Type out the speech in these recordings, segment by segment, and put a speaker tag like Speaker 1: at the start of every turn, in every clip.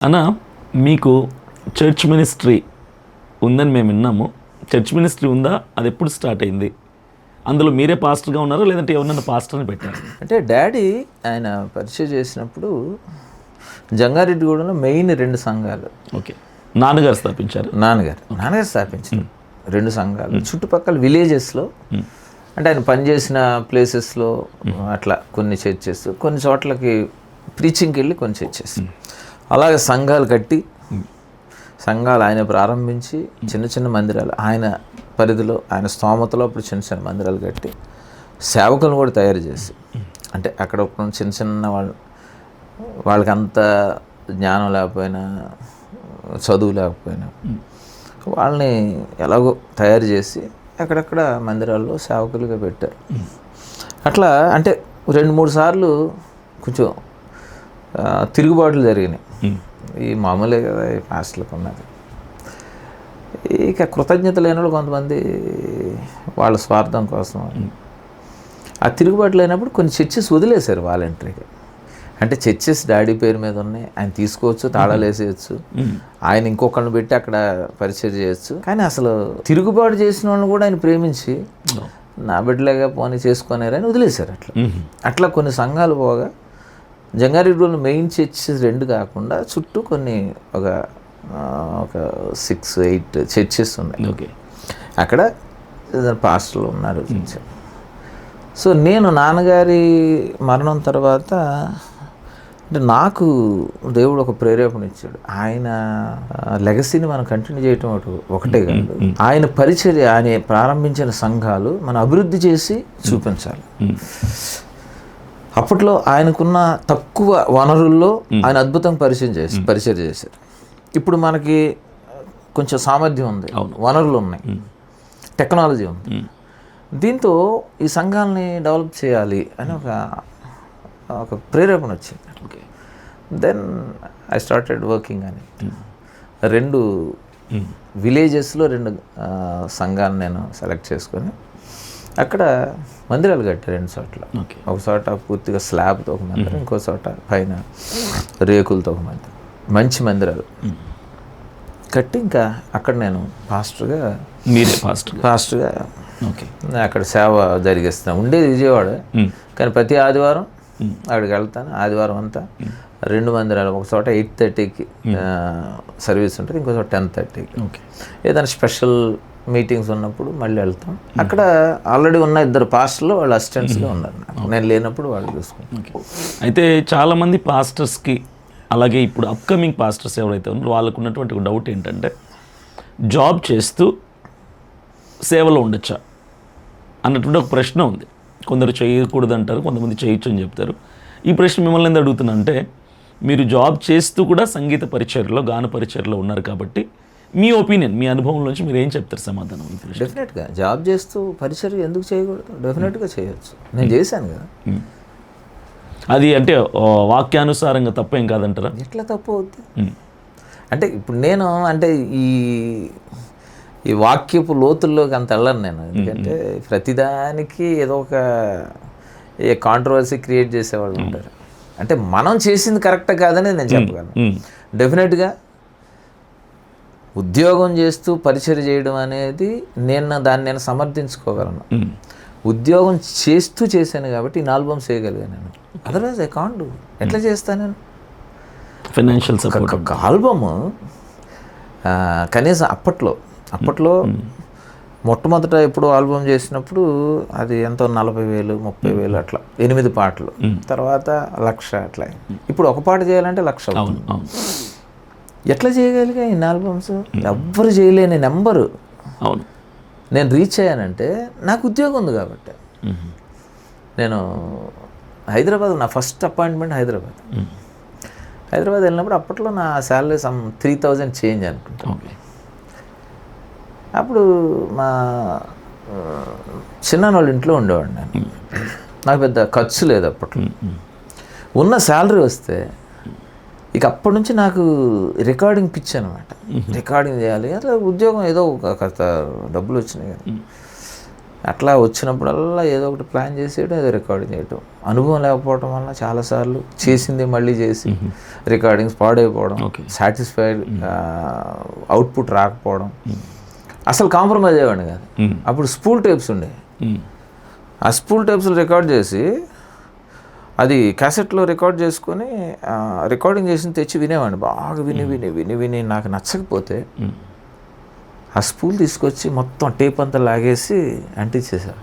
Speaker 1: అన్న మీకు church ministry ఉందని మేము విన్నాము. చర్చ్ మినిస్ట్రీ ఉందా? అది ఎప్పుడు స్టార్ట్ అయింది? అందులో మీరే పాస్టర్గా ఉన్నారా లేదంటే ఎవరన్నా పాస్టర్ని పెట్టారు?
Speaker 2: అంటే డాడీ ఆయన పరిచయం చేసినప్పుడు జంగారెడ్డిగూడెంలో మెయిన్ 2 సంఘాలు.
Speaker 1: ఓకే, నాన్నగారు స్థాపించారు.
Speaker 2: నాన్నగారు స్థాపించారు 2 సంఘాలు చుట్టుపక్కల విలేజెస్లో. అంటే ఆయన పనిచేసిన ప్లేసెస్లో అట్లా కొన్ని చర్చెస్, కొన్ని చోట్లకి ప్రీచింగ్కి వెళ్ళి కొన్ని చర్చెస్, అలాగే సంఘాలు కట్టి సంఘాలు ఆయన ప్రారంభించి చిన్న చిన్న మందిరాలు ఆయన పరిధిలో ఆయన స్తోమతలో అప్పుడు చిన్న చిన్న మందిరాలు కట్టి సేవకులను కూడా తయారు చేసి, అంటే అక్కడ చిన్న చిన్న వాళ్ళకి అంత జ్ఞానం లేకపోయినా చదువు లేకపోయినా వాళ్ళని ఎలాగో తయారు చేసి అక్కడక్కడ మందిరాల్లో సేవకులుగా పెట్టారు. అట్లా అంటే 2-3 సార్లు కొంచెం తిరుగుబాట్లు జరిగినాయి. ఈ మామూలే కదా ఈ పాస్టర్లకు ఉన్నది. ఇక కృతజ్ఞత లేని వాళ్ళు కొంతమంది వాళ్ళ స్వార్థం కోసం ఆ తిరుగుబాట్లు అయినప్పుడు కొన్ని చర్చెస్ వదిలేశారు వాలంటరీగా. అంటే చర్చెస్ డాడీ పేరు మీద ఉన్నాయి, ఆయన తీసుకోవచ్చు, తాళాలు వేసేయచ్చు, ఆయన ఇంకొకళ్ళని పెట్టి అక్కడ పరిచయం చేయొచ్చు. కానీ అసలు తిరుగుబాటు చేసిన వాళ్ళని కూడా ఆయన ప్రేమించి నా బిడ్డలాగా పోనీ చేసుకునేరని వదిలేశారు. అట్లా కొన్ని సంఘాలు పోగా జంగారెడ్డిగూడెంలో మెయిన్ చర్చెస్ 2 కాకుండా చుట్టూ కొన్ని ఒక 6-8 చర్చెస్ ఉన్నాయి.
Speaker 1: ఓకే,
Speaker 2: అక్కడ పాస్టర్లు ఉన్నారు. సో నేను నాన్నగారి మరణం తర్వాత అంటే నాకు దేవుడు ఒక ప్రేరేపణ ఇచ్చాడు. ఆయన లెగసీని మనం కంటిన్యూ చేయటం ఒకటే కాదు, ఆయన పరిచర్య, ఆయన ప్రారంభించిన సంఘాలు మనం అభివృద్ధి చేసి చూపించాలి. అప్పట్లో ఆయనకున్న తక్కువ వనరుల్లో ఆయన అద్భుతంగా పరిచయం చేశారు. ఇప్పుడు మనకి కొంచెం సామర్థ్యం ఉంది, వనరులు ఉన్నాయి, టెక్నాలజీ ఉంది. దీంతో ఈ సంఘాలని డెవలప్ చేయాలి అని ఒక ప్రేరేపణ వచ్చింది. దెన్ ఐ స్టార్టెడ్ వర్కింగ్ అని 2 విలేజెస్లో 2 సంఘాలను నేను సెలెక్ట్ చేసుకొని అక్కడ మందిరాలు కట్టారు 2 చోట్ల. ఒక చోట పూర్తిగా స్లాబ్తో ఒక మందిరం, ఇంకో చోట పైన రేకులతో ఒక మందిరం, మంచి మందిరాలు కట్టి ఇంకా అక్కడ నేను పాస్టర్గా
Speaker 1: ఓకే
Speaker 2: అక్కడ సేవ జరిగిస్తాను. ఉండేది విజయవాడ, కానీ ప్రతి ఆదివారం అక్కడికి వెళ్తాను. ఆదివారం అంతా 2 మందిరాలు, ఒక చోట 8:30కి సర్వీస్ ఉంటుంది, ఇంకో చోట 10:30కి.
Speaker 1: ఓకే,
Speaker 2: ఏదైనా స్పెషల్ మీటింగ్స్ ఉన్నప్పుడు మళ్ళీ వెళ్తాం. అక్కడ ఆల్రెడీ ఉన్న 2 పాస్టర్లు వాళ్ళు అసిస్టెంట్స్గా ఉన్నారు, నేను లేనప్పుడు వాళ్ళు చూసుకుంటాను.
Speaker 1: అయితే చాలామంది పాస్టర్స్కి, అలాగే ఇప్పుడు అప్కమింగ్ పాస్టర్స్ ఎవరైతే ఉన్నారో వాళ్ళకు ఉన్నటువంటి ఒక డౌట్ ఏంటంటే, జాబ్ చేస్తూ సేవలో ఉండొచ్చా అన్నటువంటి ఒక ప్రశ్న ఉంది. కొందరు చేయకూడదు అంటారు, కొంతమంది చేయొచ్చు అని చెప్తారు. ఈ ప్రశ్న మిమ్మల్ని ఎందుకు అడుగుతున్నా అంటే, మీరు జాబ్ చేస్తూ కూడా సంగీత పరిచర్యలో, గాన పరిచర్యలో ఉన్నారు కాబట్టి మీ ఒపీనియన్, మీ అనుభవం నుంచి మీరు ఏం చెప్తారు సమాధానం?
Speaker 2: డెఫినెట్గా జాబ్ చేస్తూ పరిచర్య ఎందుకు చేయకూడదు? డెఫినెట్గా చేయొచ్చు, నేను చేశాను కదా.
Speaker 1: అది అంటే వాక్యానుసారంగా తప్పేం కాదంటారా?
Speaker 2: ఎట్లా తప్పు అవుద్ది? అంటే ఇప్పుడు నేను అంటే ఈ వాక్యపు లోతుల్లోకి అంత వెళ్ళను నేను. ఎందుకంటే ప్రతిదానికి ఏదో ఒక కాంట్రవర్సీ క్రియేట్ చేసేవాళ్ళు ఉంటారు. అంటే మనం చేసింది కరెక్ట్ కాదని నేను చెప్పగలను. డెఫినెట్గా ఉద్యోగం చేస్తూ పరిచయం చేయడం అనేది దాన్ని నేను సమర్థించుకోగలను. ఉద్యోగం చేస్తూ చేశాను కాబట్టి ఈ 4 ఆల్బమ్స్ చేయగలిగాను నేను. Otherwise I can't do. ఎట్లా చేస్తాను నేను?
Speaker 1: Financial support.
Speaker 2: ఒక ఆల్బము కనీసం అప్పట్లో మొట్టమొదట ఎప్పుడు ఆల్బమ్ చేసినప్పుడు అది ఎంతో 40,000 30,000 అట్లా 8 పాటలు, తర్వాత 1,00,000 అట్లా. ఇప్పుడు ఒక పాట చేయాలంటే 1,00,000 అవుతుంది. ఎట్లా చేయగలిగా ఇన్ని ఆల్బమ్స్? ఎవ్వరు చేయలేని నెంబరు నేను రీచ్ అయ్యానంటే నాకు ఉద్యోగం ఉంది కాబట్టి. నేను హైదరాబాద్, నా ఫస్ట్ అపాయింట్మెంట్ హైదరాబాద్ వెళ్ళినప్పుడు అప్పట్లో నా శాలరీ 3,000 చేంజ్ అనుకుంటాను. అప్పుడు మా చిన్నవాళ్ళ ఇంట్లో ఉండేవాడు నేను. నాకు పెద్ద ఖర్చు లేదు అప్పట్లో. ఉన్న శాలరీ వస్తే ఇక అప్పటి నుంచి నాకు రికార్డింగ్ పిచ్చి అనమాట. రికార్డింగ్ చేయాలి, అట్లా ఉద్యోగం ఏదో కాస్త డబ్బులు వచ్చినాయి కానీ అట్లా వచ్చినప్పుడల్లా ఏదో ఒకటి ప్లాన్ చేసేయడం, ఏదో రికార్డింగ్ చేయటం. అనుభవం లేకపోవడం వల్ల చాలాసార్లు చేసింది మళ్ళీ చేసి రికార్డింగ్స్ పాడైపోవడం, సాటిస్ఫైడ్ అవుట్పుట్ రాకపోవడం, అసలు కాంప్రమైజ్ అయ్యేవాడిని కాదు. అప్పుడు స్పూల్ టేప్స్ ఉండే, ఆ స్పూల్ టేప్స్లో రికార్డ్ చేసి అది క్యాసెట్లో రికార్డ్ చేసుకొని రికార్డింగ్ చేసి తెచ్చి వినేవాడిని. బాగా విని విని విని విని నాకు నచ్చకపోతే ఆ స్పూల్ తీసుకొచ్చి మొత్తం టేప్ అంతా లాగేసి అంటించేసారు.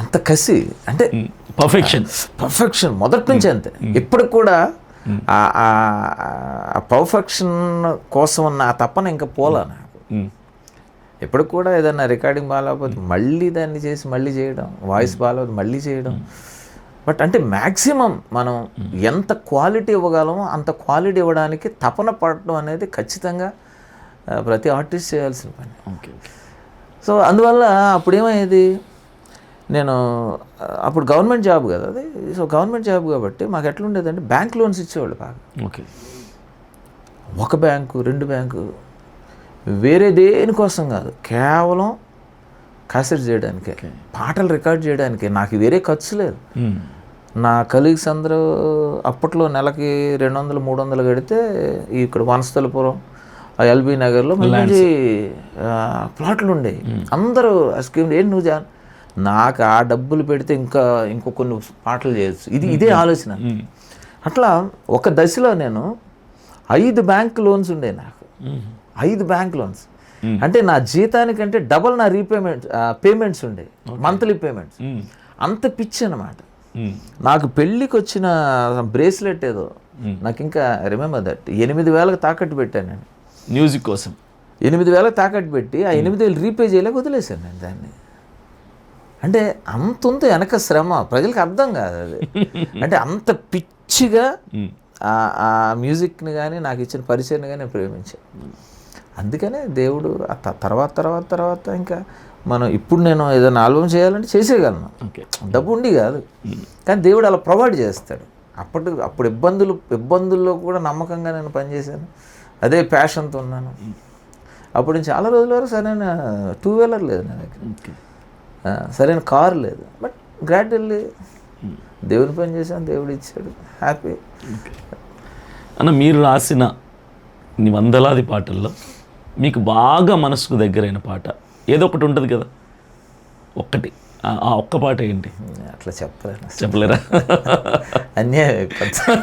Speaker 2: అంత కసి, అంటే పర్ఫెక్షన్ మొదటి నుంచి అంతే. ఇప్పటికి కూడా ఆ పర్ఫెక్షన్ కోసం ఉన్న ఆ తప్పన ఇంకా పోలా నాకు. ఎప్పటికి కూడా ఏదన్నా రికార్డింగ్ బాగాలేకపోతే మళ్ళీ దాన్ని చేసి మళ్ళీ చేయడం, వాయిస్ బాగాలేకపోతే మళ్ళీ చేయడం. బట్ అంటే మ్యాక్సిమం మనం ఎంత క్వాలిటీ ఇవ్వగలమో అంత క్వాలిటీ ఇవ్వడానికి తపన పడటం అనేది ఖచ్చితంగా ప్రతి ఆర్టిస్ట్ చేయాల్సిన పని.
Speaker 1: ఓకే.
Speaker 2: సో అందువల్ల అప్పుడు ఏమయ్యేది, నేను అప్పుడు గవర్నమెంట్ జాబ్ కదా అది. సో గవర్నమెంట్ జాబ్ కాబట్టి మాకు ఎట్లుండేదంటే బ్యాంక్ లోన్స్ ఇచ్చేవాళ్ళు బాగా.
Speaker 1: ఓకే.
Speaker 2: ఒక బ్యాంకు, 2 బ్యాంకు, వేరే దేనికోసం కాదు, కేవలం క్యాసెట్ చేయడానికే, పాటలు రికార్డ్ చేయడానికే. నాకు వేరే ఖర్చు లేదు. నా కలీగ్స్ అందరూ అప్పట్లో నెలకి 200-300 కడితే ఇక్కడ వనస్థలపురం, ఎల్బీ నగర్లో మంచి ప్లాట్లు ఉండేవి. అందరూ ఆ స్కీమ్ ఏం నువ్వు నాకు ఆ డబ్బులు పెడితే ఇంకో కొన్ని పాటలు చేయొచ్చు, ఇదే ఆలోచన. అట్లా ఒక దశలో నేను 5 బ్యాంక్ లోన్స్ ఉండే నాకు, 5 బ్యాంక్ లోన్స్. అంటే నా జీతానికంటే డబల్ నా పేమెంట్స్ ఉండే, మంత్లీ పేమెంట్స్. అంత పిచ్చి అన్నమాట. నాకు పెళ్ళికి వచ్చిన బ్రేస్లెట్ ఏదో నాకు ఇంకా రిమెంబర్ దట్, 8,000 తాకట్టు పెట్టాను నేను
Speaker 1: మ్యూజిక్ కోసం.
Speaker 2: 8,000 తాకట్టు పెట్టి ఆ 8,000 రీపే చేయలేక వదిలేశాను నేను దాన్ని. అంటే అంత ఉంది వెనక శ్రమ, ప్రజలకు అర్థం కాదు అది. అంటే అంత పిచ్చిగా ఆ మ్యూజిక్ని కానీ నాకు ఇచ్చిన పరిచయాన్ని కానీ నేను ప్రేమించాను. అందుకనే దేవుడు తర్వాత ఇంకా మనం ఇప్పుడు నేను ఏదైనా ఆల్బమ్ చేయాలంటే చేసేయగలను, డబ్బు ఉండి కాదు, కానీ దేవుడు అలా ప్రొవైడ్ చేస్తాడు. అప్పుడు ఇబ్బందుల్లో కూడా నమ్మకంగా నేను పనిచేశాను, అదే ప్యాషన్తో ఉన్నాను. అప్పుడు నేను చాలా రోజుల వరకు సరైన 2 వీలర్ లేదు నా దగ్గర, సరైన కారు లేదు. బట్ గ్రాడ్యువల్లీ దేవుని పని చేశాను, దేవుడు ఇచ్చాడు, హ్యాపీ.
Speaker 1: అన్న, మీరు రాసిన వందలాది పాటల్లో మీకు బాగా మనసుకు దగ్గరైన పాట ఏదో ఒకటి ఉంటుంది కదా, ఒక్కటి, ఆ ఒక్క పాట ఏంటి?
Speaker 2: అట్లా
Speaker 1: చెప్పలేరా?
Speaker 2: అన్యాయం అయిపోతుంది.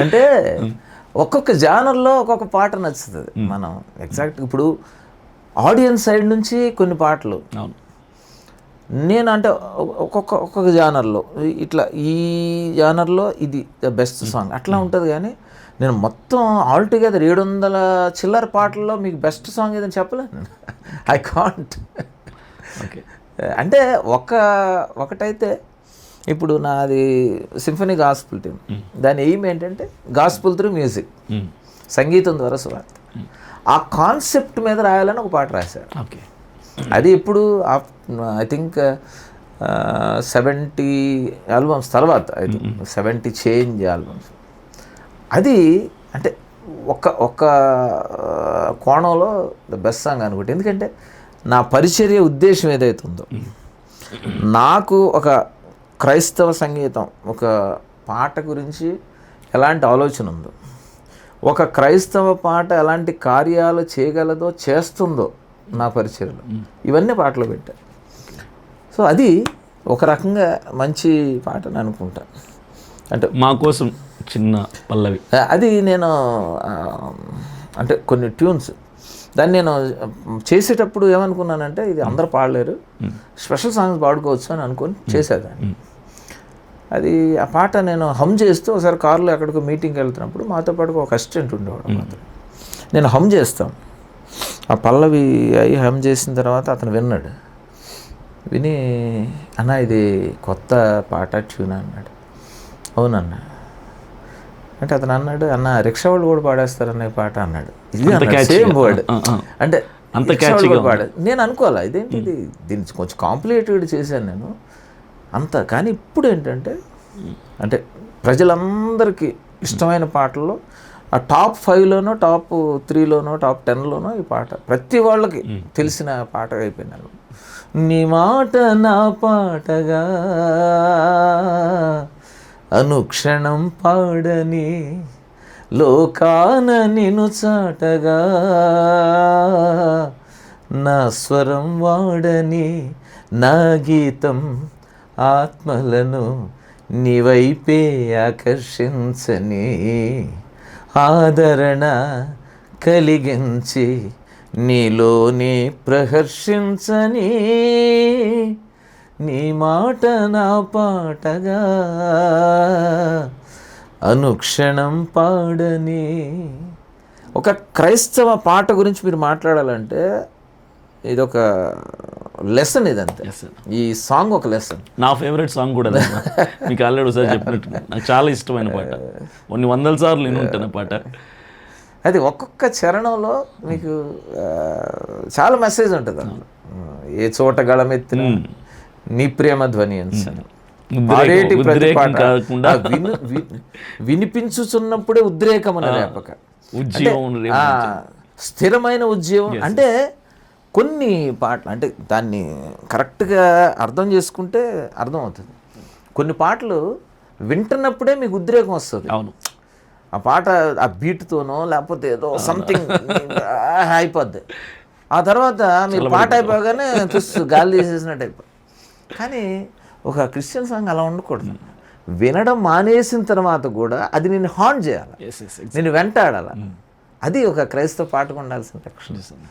Speaker 2: అంటే ఒక్కొక్క జానర్లో ఒక్కొక్క పాట నచ్చుతుంది. మనం ఎగ్జాక్ట్ ఇప్పుడు ఆడియన్స్ సైడ్ నుంచి కొన్ని పాటలు, నేను అంటే ఒక్కొక్క జానర్లో ఇట్లా ఈ జానర్లో ఇది ద బెస్ట్ సాంగ్ అట్లా ఉంటుంది. కానీ నేను మొత్తం ఆల్టుగెదర్ 700 చిల్లర పాటల్లో మీకు బెస్ట్ సాంగ్ ఏదని చెప్పలేను నేను. I can't.
Speaker 1: ఓకే.
Speaker 2: అంటే ఒకటైతే ఇప్పుడు నాది సింఫనీ గాస్పుల్ టీమ్, దాని ఎయిమ్ ఏంటంటే గాస్పుల్ త్రూ మ్యూజిక్, సంగీతం ద్వారా సువార్త. ఆ కాన్సెప్ట్ మీద రాయాలని ఒక పాట రాశారు.
Speaker 1: ఓకే.
Speaker 2: అది ఇప్పుడు ఐ థింక్ 70 ఆల్బమ్స్ తర్వాత, ఐ థింక్ 70 చేంజ్ ఆల్బమ్స్. అది అంటే ఒక కోణంలో ద బెస్ట్ సాంగ్ అనుకుంటే. ఎందుకంటే నా పరిచర్య ఉద్దేశం ఏదైతే ఉందో, నాకు ఒక క్రైస్తవ సంగీతం, ఒక పాట గురించి ఎలాంటి ఆలోచన ఉందో, ఒక క్రైస్తవ పాట ఎలాంటి కార్యాలు చేయగలదో చేస్తుందో నా పరిచర్యలో, ఇవన్నీ పాటలు పెట్టాను. సో అది ఒక రకంగా మంచి పాట అని అనుకుంటాను. అంటే
Speaker 1: మా కోసం చిన్న పల్లవి,
Speaker 2: అది నేను అంటే కొన్ని ట్యూన్స్ దాన్ని నేను చేసేటప్పుడు ఏమనుకున్నానంటే, ఇది అందరూ పాడలేరు, స్పెషల్ సాంగ్స్ పాడుకోవచ్చు అని అనుకొని చేసేదాన్ని. అది ఆ పాట నేను హమ్ చేస్తూ ఒకసారి కారులో ఎక్కడికో మీటింగ్కి వెళ్తున్నప్పుడు మాతో పాటు ఒక అసిస్టెంట్ ఉండేవాడు. మాత్రం నేను హమ్ చేస్తాను, ఆ పల్లవి అయ్యి హమ్ చేసిన తర్వాత అతను విన్నాడు. విని, అన్న ఇది కొత్త పాట ట్యూన్ అన్నాడు. అవునన్నా అంటే అతను అన్నాడు, అన్న రిక్షా వాళ్ళు కూడా పాడేస్తారన్న పాట అన్నాడు. ఇది సేమ్ వర్డ్, అంటే పాడాడు. నేను అనుకోవాలా ఇదేంటి ఇది, దీన్ని కొంచెం కాంప్లికేటెడ్ చేశాను నేను అంత. కానీ ఇప్పుడు ఏంటంటే, అంటే ప్రజలందరికీ ఇష్టమైన పాటల్లో ఆ టాప్ 5లోనో టాప్ 3లోనో టాప్ 10లోనో ఈ పాట ప్రతి వాళ్ళకి తెలిసిన పాట అయిపోయినారు. నీ మాట నా పాటగా అనుక్షణం పాడని లోకాన నిన్ను చాటగా నా స్వరం వాడని నా గీతం ఆత్మలను నీవైపే ఆకర్షించని ఆదరణ కలిగించి నీలోనే ప్రహర్షించని నీ మాట నా పాటగా అనుక్షణం పాడని. ఒక క్రైస్తవ పాట గురించి మీరు మాట్లాడాలంటే ఇదొక లెసన్, ఇదంతే. ఈ సాంగ్ ఒక లెసన్.
Speaker 1: నా ఫేవరెట్ సాంగ్ కూడా అదే. మీకు ఆల్రెడీ ఒకసారి చెప్పినట్టు నాకు చాలా ఇష్టమైన పాట, కొన్ని వందల సార్లు నేను ఉంటాను పాట.
Speaker 2: అది ఒక్కొక్క చరణంలో మీకు చాలా మెసేజ్ ఉంటుంది. ఏ చోట గళమెత్తిన నీ ప్రేమ ధ్వని అని పాడేటి ప్రతి పాట వినిపించుచున్నప్పుడే ఉద్రేకం అనే రేపక, స్థిరమైన ఉద్యమం. అంటే కొన్ని పాటలు అంటే దాన్ని కరెక్ట్గా అర్థం చేసుకుంటే అర్థం అవుతుంది. కొన్ని పాటలు వింటున్నప్పుడే మీకు ఉద్రేకం వస్తుంది.
Speaker 1: అవును,
Speaker 2: ఆ పాట ఆ బీట్తోనో లేకపోతే ఏదో సంథింగ్ అయిపోద్ది. ఆ తర్వాత మీరు పాట అయిపోగానే గాలి తీసేసినట్టు అయిపోయి. కానీ ఒక క్రిస్టియన్ సాంగ్ అలా ఉండకూడదు. వినడం మానేసిన తర్వాత కూడా అది నేను హాంట్ చేయాలి, నేను వెంటాడాలి. అది ఒక క్రైస్తవ పాటకు ఉండాల్సిన లక్షణం.